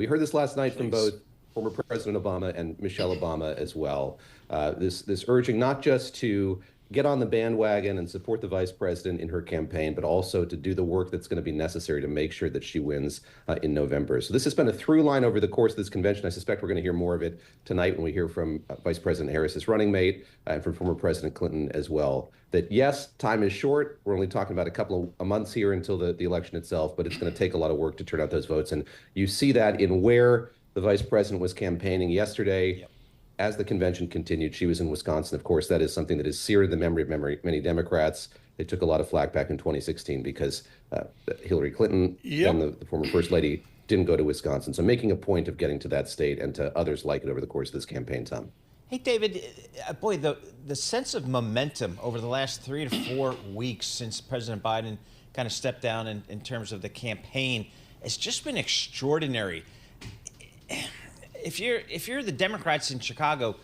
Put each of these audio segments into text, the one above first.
We heard this last night from Please. both former President Obama and Michelle Obama as well. This urging not just to get on the bandwagon and support the vice president in her campaign, but also to do the work that's going to be necessary to make sure that she wins in November. So this has been a through line over the course of this convention. I suspect we're going to hear more of it tonight when we hear from Vice President Harris's running mate and from former President Clinton as well. That yes, time is short. We're only talking about a couple of months here until the election itself, but it's going to take a lot of work to turn out those votes. And you see that in where the vice president was campaigning yesterday. Yep. As the convention continued, she was in Wisconsin. Of course, that is something that is seared in the memory of many Democrats. They took a lot of flack back in 2016 because Hillary Clinton and the former First Lady didn't go to Wisconsin. So making a point of getting to that state and to others like it over the course of this campaign, Tom. Hey, David, boy, the sense of momentum over the last 3 to 4 weeks since President Biden kind of stepped down in terms of the campaign has just been extraordinary. If you're the Democrats in Chicago,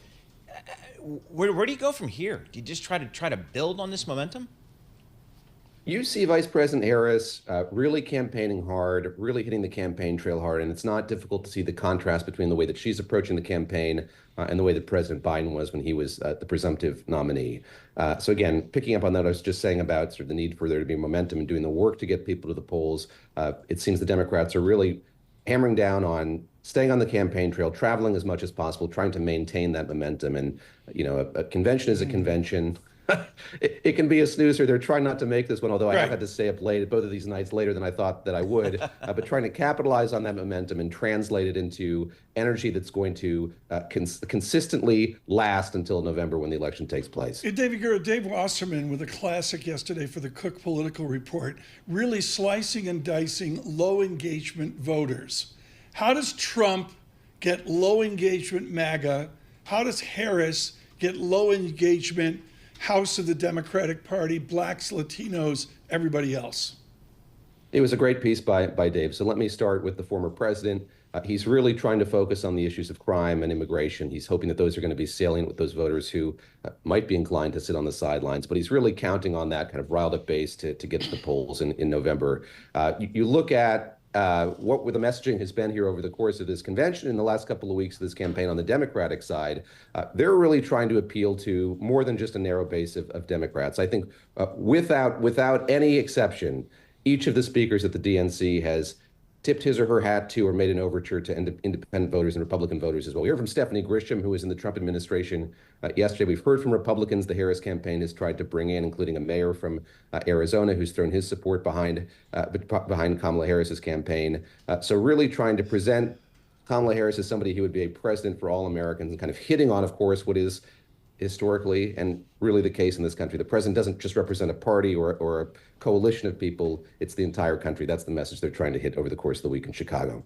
where do you go from here? Do you just try to build on this momentum? You see Vice President Harris really campaigning hard, really hitting the campaign trail hard, and it's not difficult to see the contrast between the way that she's approaching the campaign and the way that President Biden was when he was the presumptive nominee. So again, picking up on that, I was just saying about sort of the need for there to be momentum and doing the work to get people to the polls. It seems the Democrats are really hammering down on staying on the campaign trail, traveling as much as possible, trying to maintain that momentum. And, you know, a convention is a convention. It can be a snoozer. They're trying not to make this one, although I have had to stay up late both of these nights later than I thought that I would, but trying to capitalize on that momentum and translate it into energy that's going to consistently last until November when the election takes place. David Gura, Dave Wasserman with a classic yesterday for the Cook Political Report, really slicing and dicing low engagement voters. How does Trump get low engagement MAGA? How does Harris get low engagement House of the Democratic Party, blacks, Latinos, everybody else? It was a great piece by Dave. So let me start with the former president. He's really trying to focus on the issues of crime and immigration. He's hoping that those are going to be salient with those voters who might be inclined to sit on the sidelines. But he's really counting on that kind of riled up base to get to the polls in November. You look at what the messaging has been here over the course of this convention in the last couple of weeks of this campaign on the Democratic side. They're really trying to appeal to more than just a narrow base of Democrats. I think without any exception, each of the speakers at the DNC has tipped his or her hat to or made an overture to independent voters and Republican voters as well. We heard from Stephanie Grisham, who was in the Trump administration yesterday. We've heard from Republicans the Harris campaign has tried to bring in, including a mayor from Arizona who's thrown his support behind Kamala Harris's campaign. So really trying to present Kamala Harris as somebody who would be a president for all Americans and kind of hitting on, of course, what is historically and really the case in this country. The president doesn't just represent a party or a coalition of people. It's the entire country. That's the message they're trying to hit over the course of the week in Chicago.